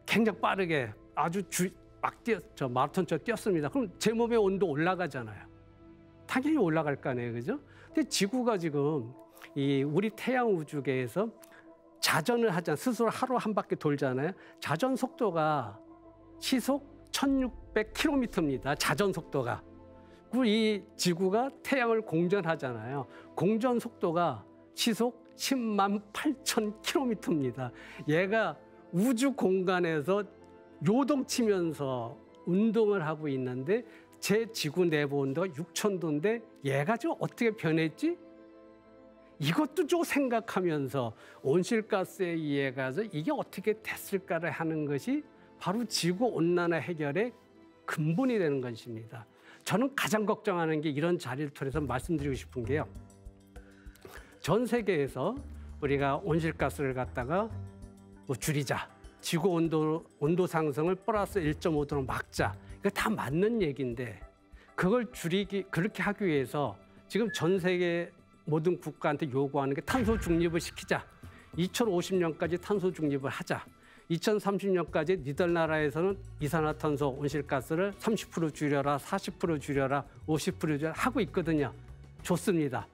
굉장히 빠르게 아주 저 마라톤처럼 뛰었습니다. 그럼 제 몸의 온도 올라가잖아요. 당연히 올라갈 거 아니에요, 그죠? 근데 지구가 지금 이 우리 태양 우주계에서 자전을 하잖아요. 스스로 하루 한 바퀴 돌잖아요. 자전 속도가 시속 1,600km입니다. 자전 속도가. 그리고 이 지구가 태양을 공전하잖아요. 공전 속도가 시속 108,000km입니다. 얘가 우주 공간에서 요동치면서 운동을 하고 있는데 제 지구 내부 온도가 6,000도인데 얘가 지금 어떻게 변했지? 이것도 좀 생각하면서 온실가스에 의해 가서 이게 어떻게 됐을까를 하는 것이 바로 지구온난화 해결의 근본이 되는 것입니다. 저는 가장 걱정하는 게 이런 자리를 통해서 말씀드리고 싶은 게요. 전 세계에서 우리가 온실가스를 갖다가 뭐 줄이자. 지구 온도 상승을 플러스 1.5도로 막자. 이거 다 맞는 얘기인데 그걸 그렇게 하기 위해서 지금 전 세계 모든 국가한테 요구하는 게 탄소 중립을 시키자. 2050년까지 탄소 중립을 하자. 2030년까지 니들 나라에서는 이산화탄소 온실가스를 30% 줄여라, 40% 줄여라, 50% 줄여라 하고 있거든요. 좋습니다.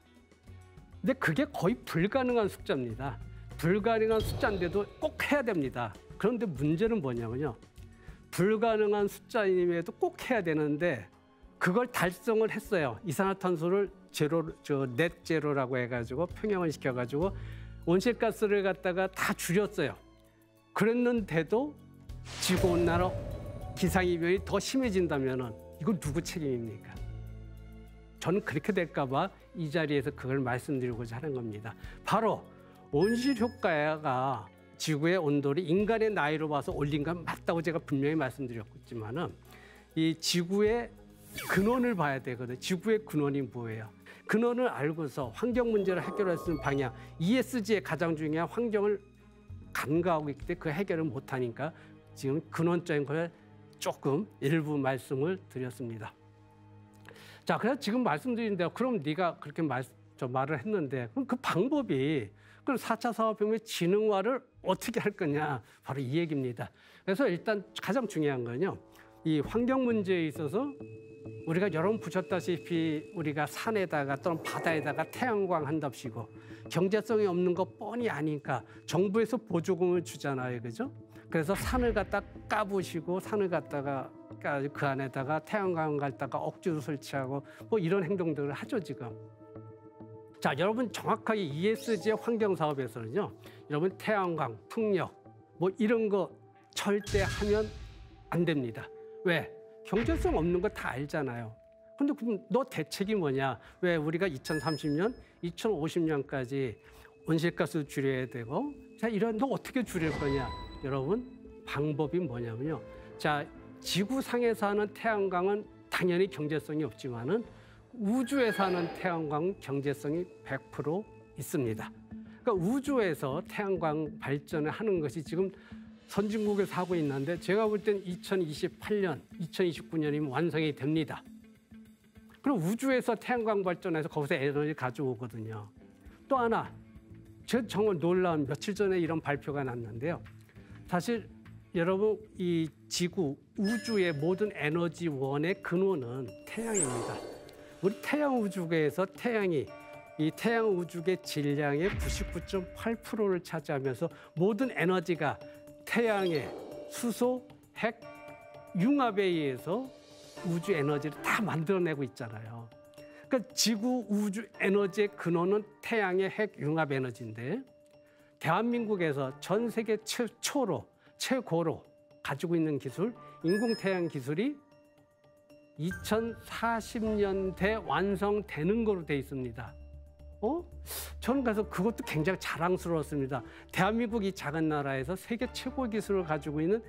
근데 그게 거의 불가능한 숫자입니다. 불가능한 숫자인데도 꼭 해야 됩니다. 그런데 문제는 뭐냐면요. 불가능한 숫자임에도 꼭 해야 되는데 그걸 달성을 했어요. 이산화탄소를 넷 제로라고 해가지고 평형을 시켜가지고 온실가스를 갖다가 다 줄였어요. 그랬는데도 지구온난화 기상이변이 더 심해진다면은 이건 누구 책임입니까? 저는 그렇게 될까봐 이 자리에서 그걸 말씀드리고자 하는 겁니다. 바로 온실효과가 지구의 온도를 인간의 나이로 봐서 올린 건 맞다고 제가 분명히 말씀드렸지만은 이 지구의 근원을 봐야 되거든요. 지구의 근원이 뭐예요? 근원을 알고서 환경 문제를 해결할 수 있는 방향, ESG의 가장 중요한 환경을 간과하고 있기 때문에 그 해결을 못하니까 지금 근원적인 걸 조금 일부 말씀을 드렸습니다. 자, 그래서 지금 말씀드린 대로 그럼 네가 그렇게 말을 했는데 그럼 그 방법이 그럼 4차 산업혁명의 지능화를 어떻게 할 거냐, 바로 이 얘기입니다. 그래서 일단 가장 중요한 건요, 이 환경 문제에 있어서 우리가 여러분 보셨다시피 우리가 산에다가 또는 바다에다가 태양광 한답시고 경제성이 없는 거 뻔히 아니까 정부에서 보조금을 주잖아요, 그죠? 그래서 산을 갖다 까부시고 산을 갖다가 그 안에다가 태양광 갖다가 억지로 설치하고 뭐 이런 행동들을 하죠 지금. 자, 여러분 정확하게 ESG의 환경 사업에서는요, 여러분 태양광, 풍력 뭐 이런 거 절대 하면 안 됩니다. 왜? 경제성 없는 거 다 알잖아요. 근데 그럼 너 대책이 뭐냐? 왜 우리가 2030년, 2050년까지 온실가스 줄여야 되고, 자, 이런 너 어떻게 줄일 거냐? 여러분 방법이 뭐냐면요. 자, 지구상에서 하는 태양광은 당연히 경제성이 없지만은 우주에서 하는 태양광 경제성이 100% 있습니다. 그러니까 우주에서 태양광 발전을 하는 것이 지금 선진국에서 하고 있는데 제가 볼 때는 2028년, 2029년이면 완성이 됩니다. 그럼 우주에서 태양광 발전해서 거기서 에너지 가져오거든요. 또 하나, 제가 정말 놀라운 며칠 전에 이런 발표가 났는데요. 사실 여러분 이 지구, 우주의 모든 에너지원의 근원은 태양입니다. 우리 태양 우주계에서 태양이 이 태양 우주계 질량의 99.8%를 차지하면서 모든 에너지가 태양의 수소, 핵, 융합에 의해서 우주 에너지를 다 만들어내고 있잖아요. 그러니까 지구 우주 에너지의 근원은 태양의 핵 융합 에너지인데 대한민국에서 전 세계 최고로 가지고 있는 기술, 인공태양 기술이 2040년대 완성되는 거로 돼 있습니다. 저는 그래서 그것도 굉장히 자랑스러웠습니다. 대한민국 이 작은 나라에서 세계 최고 기술을 가지고 있는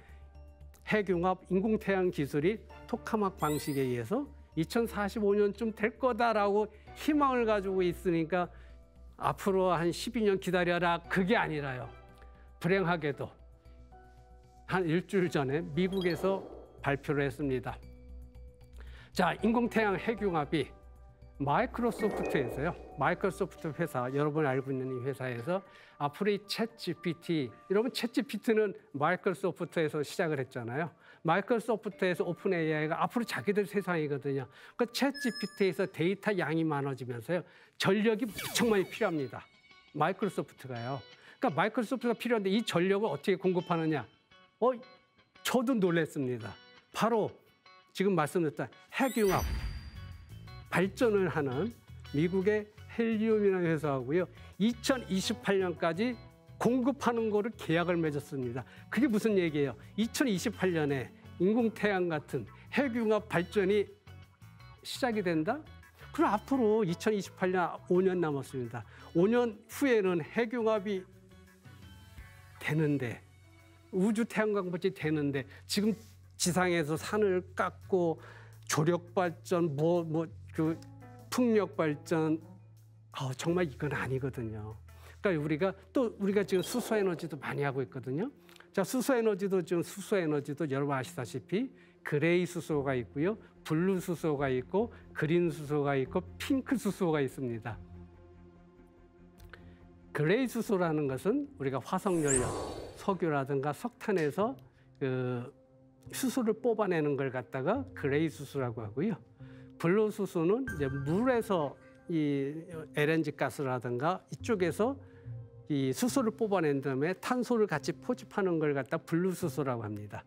핵융합 인공태양 기술이 토카막 방식에 의해서 2045년쯤 될 거다라고 희망을 가지고 있으니까 앞으로 한 12년 기다려라, 그게 아니라요. 불행하게도 한 일주일 전에 미국에서 발표를 했습니다. 자, 인공태양 핵융합이 마이크로소프트에서요. 마이크로소프트 회사, 여러분 알고 있는 이 회사에서 앞으로 이 챗GPT, 여러분 챗GPT는 마이크로소프트에서 시작을 했잖아요. 마이크로소프트에서 오픈 AI가 앞으로 자기들 세상이거든요. 그 챗GPT에서 데이터 양이 많아지면서요. 전력이 무척 많이 필요합니다. 마이크로소프트가요. 그러니까 마이크로소프트가 필요한데 이 전력을 어떻게 공급하느냐? 저도 놀랐습니다. 바로 지금 말씀드렸던 핵융합 발전을 하는 미국의 헬리움이라는 회사하고요. 2028년까지 공급하는 거를 계약을 맺었습니다. 그게 무슨 얘기예요? 2028년에 인공태양 같은 핵융합 발전이 시작이 된다? 그럼 앞으로 2028년 5년 남았습니다. 5년 후에는 핵융합이 되는데, 우주 태양광 발전이 되는데 지금 지상에서 산을 깎고 조력 발전, 그 풍력 발전, 정말 이건 아니거든요. 그러니까 우리가 지금 수소 에너지도 많이 하고 있거든요. 자, 수소 에너지도 여러분 아시다시피 그레이 수소가 있고요, 블루 수소가 있고, 그린 수소가 있고, 핑크 수소가 있습니다. 그레이 수소라는 것은 우리가 화석연료, 석유라든가 석탄에서 그 수소를 뽑아내는 걸 갖다가 그레이 수소라고 하고요. 블루 수소는 이제 물에서 이 LNG 가스라든가 이쪽에서 이 수소를 뽑아낸 다음에 탄소를 같이 포집하는 걸 갖다 블루 수소라고 합니다.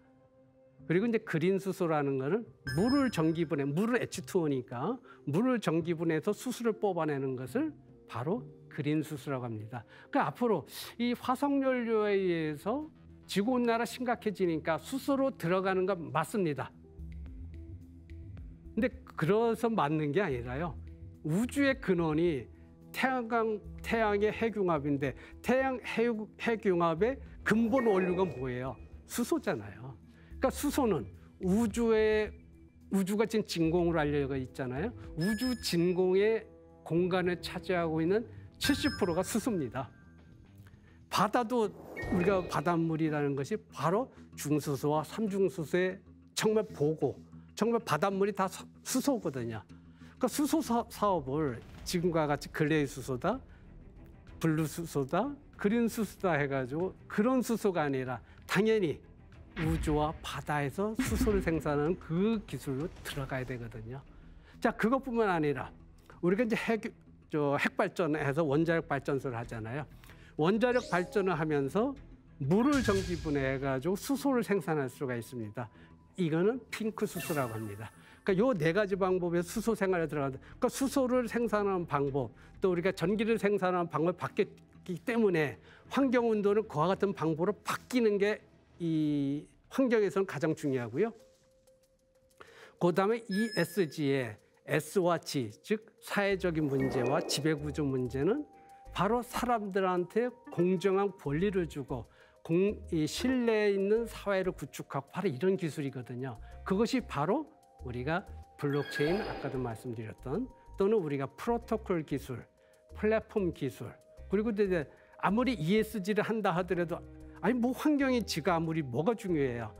그리고 이제 그린 수소라는 거는 물을 H2O니까 물을 전기분해해서 수소를 뽑아내는 것을 바로 그린 수소라고 합니다. 그러니까 앞으로 이 화석연료에 의해서 지구온난화가 심각해지니까 수소로 들어가는 건 맞습니다. 근데 그래서 맞는 게 아니라요. 우주의 근원이 태양의 핵융합인데 태양 핵융합의 근본 원료가 뭐예요? 수소잖아요. 그러니까 수소는 우주가 지금 진공으로 알려져 있잖아요. 우주 진공의 공간을 차지하고 있는 70%가 수소입니다. 바다도 우리가 바닷물이라는 것이 바로 중수소와 삼중수소의 정말 정말 바닷물이 다 수소거든요. 그러니까 수소 사업을 지금과 같이 글레이 수소다, 블루 수소다, 그린 수소다 해가지고 그런 수소가 아니라 당연히 우주와 바다에서 수소를 생산하는 그 기술로 들어가야 되거든요. 자, 그것뿐만 아니라 우리가 이제 핵 발전해서 원자력 발전소를 하잖아요. 원자력 발전을 하면서 물을 전기분해해가지고 수소를 생산할 수가 있습니다. 이거는 핑크 수소라고 합니다. 그러니까 요 4가지 방법에 수소 생활에 들어간다. 그러니까 수소를 생산하는 방법, 또 우리가 전기를 생산하는 방법이 바뀌기 때문에 환경운동은 그와 같은 방법으로 바뀌는 게 이 환경에서는 가장 중요하고요. 그다음에 ESG의 S와 G, 즉 사회적인 문제와 지배구조 문제는 바로 사람들한테 공정한 권리를 주고 이 신뢰 있는 사회를 구축하고 바로 이런 기술이거든요. 그것이 바로 우리가 블록체인, 아까도 말씀드렸던, 또는 우리가 프로토콜 기술, 플랫폼 기술, 그리고 이제 아무리 ESG를 한다 하더라도 아니 뭐 환경이 지가 아무리 뭐가 중요해요.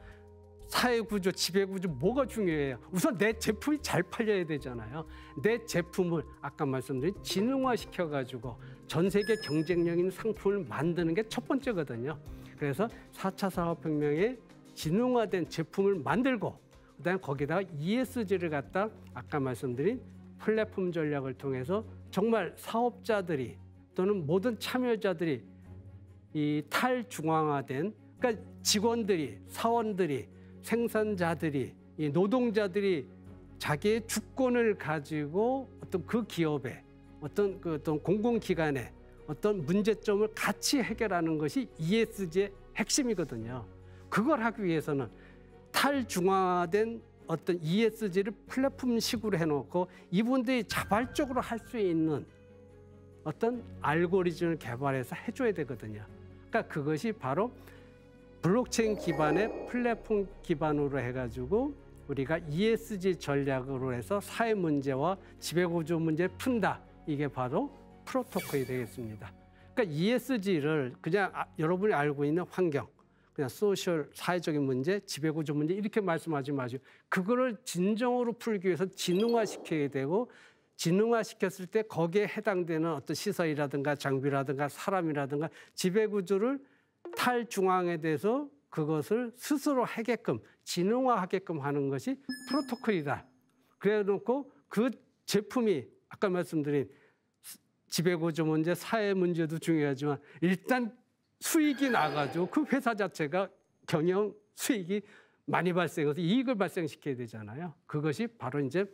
사회구조, 지배구조 뭐가 중요해요. 우선 내 제품이 잘 팔려야 되잖아요. 내 제품을 아까 말씀드린 지능화시켜가지고 전 세계 경쟁력 있는 상품을 만드는 게 첫 번째거든요. 그래서 4차 산업혁명에 지능화된 제품을 만들고 그다음에 거기다가 ESG를 갖다 아까 말씀드린 플랫폼 전략을 통해서 정말 사업자들이 또는 모든 참여자들이 이 탈중앙화된, 그러니까 직원들이, 사원들이, 생산자들이, 이 노동자들이 자기의 주권을 가지고 어떤 그 기업에 어떤 공공기관에 어떤 문제점을 같이 해결하는 것이 ESG의 핵심이거든요. 그걸 하기 위해서는 탈중앙화된 어떤 ESG를 플랫폼식으로 해놓고 이분들이 자발적으로 할 수 있는 어떤 알고리즘을 개발해서 해줘야 되거든요. 그러니까 그것이 바로 블록체인 기반의 플랫폼 기반으로 해가지고 우리가 ESG 전략으로 해서 사회 문제와 지배구조 문제를 푼다. 이게 바로 프로토콜이 되겠습니다. 그러니까 ESG를 그냥 여러분이 알고 있는 환경, 그냥 소셜, 사회적인 문제, 지배구조 문제 이렇게 말씀하지 마시고 그거를 진정으로 풀기 위해서 지능화시켜야 되고 지능화시켰을 때 거기에 해당되는 어떤 시설이라든가 장비라든가 사람이라든가 지배구조를 탈중앙에 대해서 그것을 스스로 하게끔 지능화하게끔 하는 것이 프로토콜이다. 그래 놓고 그 제품이 아까 말씀드린 지배구조 문제, 사회 문제도 중요하지만 일단 수익이 나가지고 그 회사 자체가 경영 수익이 많이 발생해서 이익을 발생시켜야 되잖아요. 그것이 바로 이제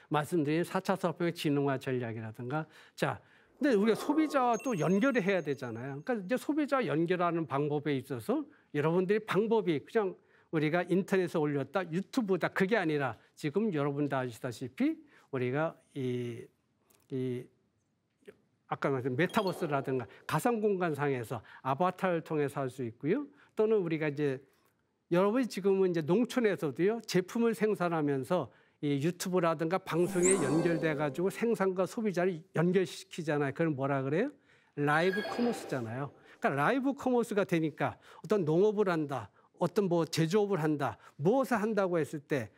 말씀드린 4차 산업혁명 지능화 전략이라든가. 자, 근데 우리가 소비자와 또 연결을 해야 되잖아요. 그러니까 이제 소비자와 연결하는 방법에 있어서 여러분들이 방법이 그냥 우리가 인터넷에 올렸다, 유튜브다 그게 아니라 지금 여러분 다 아시다시피 우리가 아까 말씀 메타버스라든가 가상공간상에서 아바타를 통해서 할 수 있고요. 또는 우리가 이제 여러분이 지금은 이제 농촌에서도요 제품을 생산하면서 이 유튜브라든가 방송에 연결돼 가지고 생산과 소비자를 연결시키잖아요. 그걸 뭐라 그래요? 라이브 커머스잖아요. 그러니까 라이브 커머스가 되니까 어떤 농업을 한다, 어떤 뭐 제조업을 한다, 무엇을 한다고 했을 때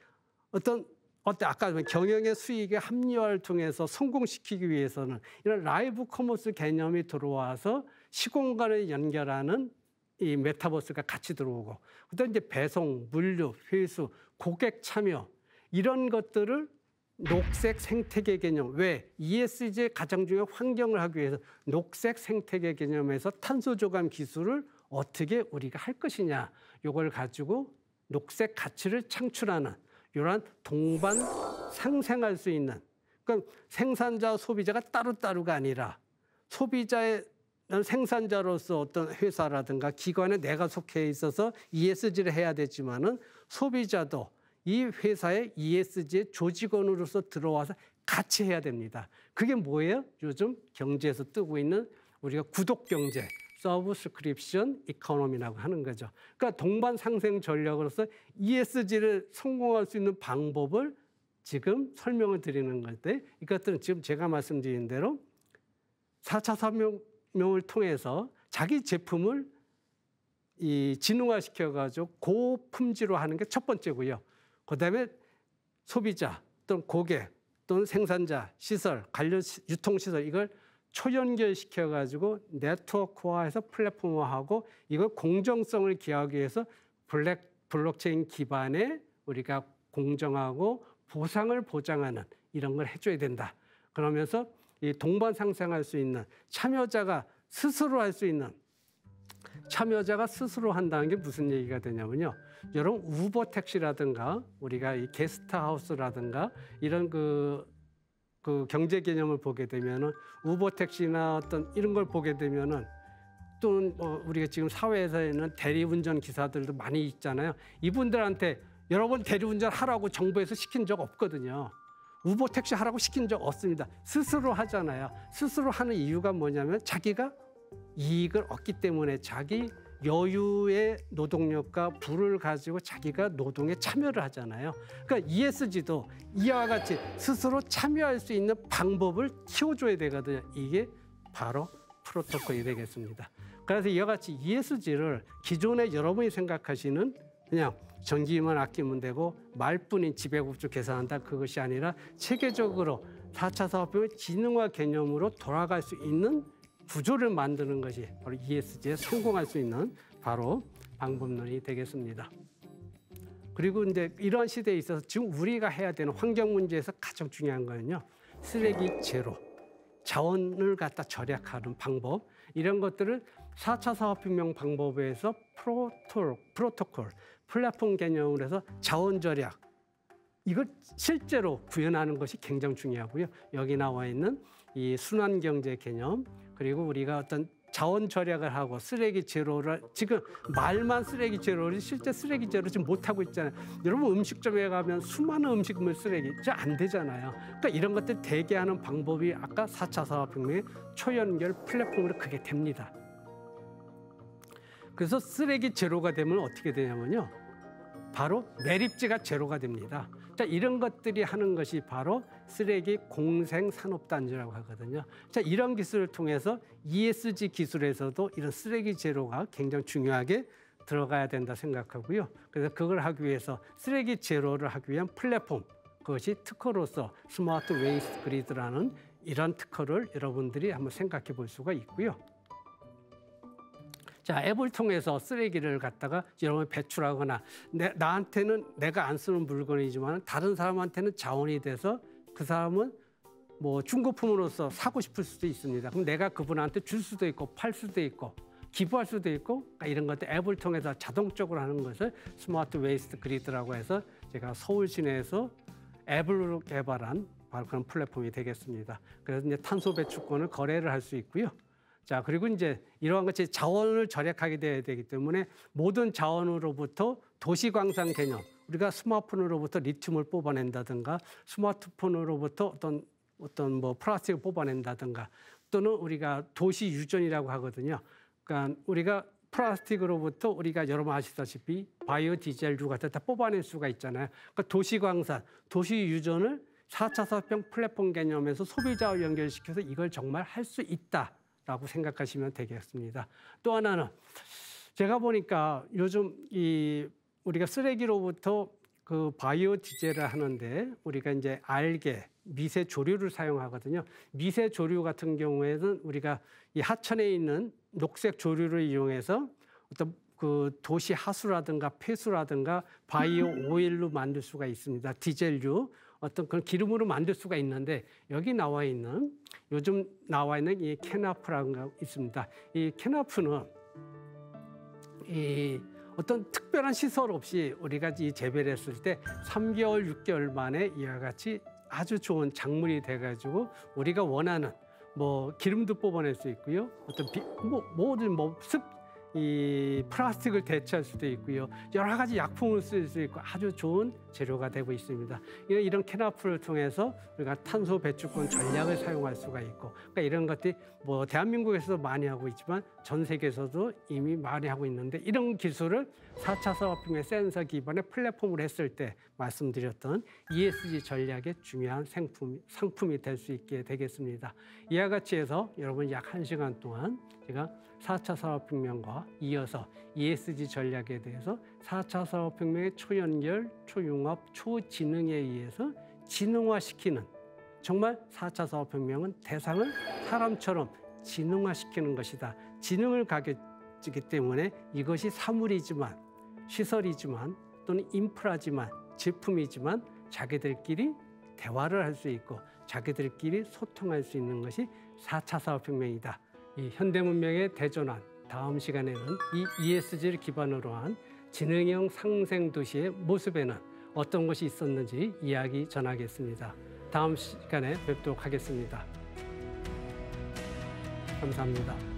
어떤 아까 경영의 수익의 합리화를 통해서 성공시키기 위해서는 이런 라이브 커머스 개념이 들어와서 시공간을 연결하는 이 메타버스가 같이 들어오고 그다음 이제 배송, 물류, 회수, 고객 참여 이런 것들을 녹색 생태계 개념, 왜 ESG의 가장 중요한 환경을 하기 위해서 녹색 생태계 개념에서 탄소 저감 기술을 어떻게 우리가 할 것이냐, 이걸 가지고 녹색 가치를 창출하는 이러한 동반 상생할 수 있는, 그러니까 생산자, 소비자가 따로따로가 아니라 소비자의 생산자로서 어떤 회사라든가 기관에 내가 속해 있어서 ESG를 해야 되지만은 소비자도 이 회사의 ESG의 조직원으로서 들어와서 같이 해야 됩니다. 그게 뭐예요? 요즘 경제에서 뜨고 있는 우리가 구독 경제, 서브스크립션 이코노미라고 하는 거죠. 그러니까 동반 상생 전략으로서 ESG를 성공할 수 있는 방법을 지금 설명을 드리는 건데, 이것들은 지금 제가 말씀드린 대로 4차 산업혁명을 통해서 자기 제품을 이 진흥화시켜가지고 고품질로 하는 게 첫 번째고요. 그다음에 소비자 또는 고객 또는 생산자, 시설, 관련 유통시설 이걸 초연결시켜가지고 네트워크화해서 플랫폼화하고 이걸 공정성을 기하기 위해서 블록체인 기반의 우리가 공정하고 보상을 보장하는 이런 걸 해줘야 된다. 그러면서 이 동반 상생할 수 있는 참여자가 스스로 할 수 있는 참여자가 스스로 한다는 게 무슨 얘기가 되냐면요. 여러분 우버 택시라든가 우리가 이 게스트하우스라든가 이런 그 경제 개념을 보게 되면은 우버 택시나 어떤 이런 걸 보게 되면은 또는 우리가 지금 사회에서는 대리운전 기사들도 많이 있잖아요. 이분들한테 여러분 대리운전 하라고 정부에서 시킨 적 없거든요. 우버 택시 하라고 시킨 적 없습니다. 스스로 하잖아요. 스스로 하는 이유가 뭐냐면 자기가 이익을 얻기 때문에 자기 여유의 노동력과 부를 가지고 자기가 노동에 참여를 하잖아요. 그러니까 ESG도 이와 같이 스스로 참여할 수 있는 방법을 키워줘야 되거든요. 이게 바로 프로토콜이 되겠습니다. 그래서 이와 같이 ESG를 기존에 여러분이 생각하시는 그냥 전기만 아끼면 되고 말뿐인 지배구조 계산한다 그것이 아니라 체계적으로 4차 산업혁명 진흥화 개념으로 돌아갈 수 있는 구조를 만드는 것이 바로 ESG에 성공할 수 있는 바로 방법론이 되겠습니다. 그리고 이제 이런 시대에 있어서 지금 우리가 해야 되는 환경 문제에서 가장 중요한 거는요. 쓰레기 제로, 자원을 갖다 절약하는 방법 이런 것들을 4차 산업혁명 방법에서 프로토콜, 플랫폼 개념으로 해서 자원 절약 이걸 실제로 구현하는 것이 굉장히 중요하고요. 여기 나와 있는 이 순환 경제 개념 그리고 우리가 어떤 자원 절약을 하고 쓰레기 제로를 지금 말만 쓰레기 제로를 실제 쓰레기 제로 지금 못하고 있잖아요. 여러분 음식점에 가면 수많은 음식물 쓰레기 잘 안 되잖아요. 그러니까 이런 것들 되게 하는 방법이 아까 4차 산업혁명의 초연결 플랫폼으로 그게 됩니다. 그래서 쓰레기 제로가 되면 어떻게 되냐면요. 바로 매립지가 제로가 됩니다. 자, 이런 것들이 하는 것이 바로 쓰레기 공생 산업단지라고 하거든요. 자, 이런 기술을 통해서 ESG 기술에서도 이런 쓰레기 제로가 굉장히 중요하게 들어가야 된다 생각하고요. 그래서 그걸 하기 위해서 쓰레기 제로를 하기 위한 플랫폼, 그것이 특허로서 스마트 웨이스트 그리드라는 이런 특허를 여러분들이 한번 생각해 볼 수가 있고요. 자, 앱을 통해서 쓰레기를 갖다가 여러분 배출하거나 나한테는 내가 안 쓰는 물건이지만 다른 사람한테는 자원이 돼서 그 사람은 뭐 중고품으로서 사고 싶을 수도 있습니다. 그럼 내가 그분한테 줄 수도 있고 팔 수도 있고 기부할 수도 있고 그러니까 이런 것들 앱을 통해서 자동적으로 하는 것을 스마트 웨이스트 그리드라고 해서 제가 서울 시내에서 앱을 개발한 바로 그런 플랫폼이 되겠습니다. 그래서 이제 탄소 배출권을 거래를 할 수 있고요. 자, 그리고 이제 이러한 것이 자원을 절약하게 돼야 되기 때문에 모든 자원으로부터 도시광산 개념, 우리가 스마트폰으로부터 리튬을 뽑아낸다든가 스마트폰으로부터 어떤 뭐 플라스틱을 뽑아낸다든가 또는 우리가 도시 유전이라고 하거든요. 그러니까 우리가 플라스틱으로부터 우리가 여러분 아시다시피 바이오 디젤류 같은 다 뽑아낼 수가 있잖아요. 그러니까 도시광산, 도시 유전을 4차 산업혁명 플랫폼 개념에서 소비자와 연결시켜서 이걸 정말 할 수 있다. 라고 생각하시면 되겠습니다. 또 하나는 제가 보니까 요즘 우리가 쓰레기로부터 그 바이오 디젤을 하는데 우리가 이제 알게 미세 조류를 사용하거든요. 미세 조류 같은 경우에는 우리가 이 하천에 있는 녹색 조류를 이용해서 어떤 그 도시 하수라든가 폐수라든가 바이오 오일로 만들 수가 있습니다. 디젤류. 어떤 그런 기름으로 만들 수가 있는데 여기 나와 있는 요즘 나와 있는 이 케나프라는 게 있습니다. 이 케나프는 이 어떤 특별한 시설 없이 우리가 이 재배를 했을 때 3개월, 6개월 만에 이와 같이 아주 좋은 작물이 돼가지고 우리가 원하는 뭐 기름도 뽑아낼 수 있고요. 어떤 모든 습 이 플라스틱을 대체할 수도 있고요. 여러 가지 약품을 쓸 수 있고 아주 좋은 재료가 되고 있습니다. 이런 캐나프를 통해서 우리가 탄소 배출권 전략을 사용할 수가 있고, 그러니까 이런 것들이 뭐 대한민국에서도 많이 하고 있지만 전 세계에서도 이미 많이 하고 있는데, 이런 기술을 4차 산업혁명 센서 기반의 플랫폼을 했을 때 말씀드렸던 ESG 전략의 중요한 상품이 될 수 있게 되겠습니다. 이와 같이 해서 여러분 약 1시간 동안 제가 4차 산업혁명과 이어서 ESG 전략에 대해서 4차 산업혁명의 초연결, 초융합, 초지능에 의해서 지능화시키는, 정말 4차 산업혁명은 대상을 사람처럼 지능화시키는 것이다. 지능을 가졌기 때문에 이것이 사물이지만, 시설이지만, 또는 인프라지만, 제품이지만 자기들끼리 대화를 할 수 있고 자기들끼리 소통할 수 있는 것이 4차 산업혁명이다. 이 현대문명의 대전환, 다음 시간에는 이 ESG를 기반으로 한 지능형 상생도시의 모습에는 어떤 것이 있었는지 이야기 전하겠습니다. 다음 시간에 뵙도록 하겠습니다. 감사합니다.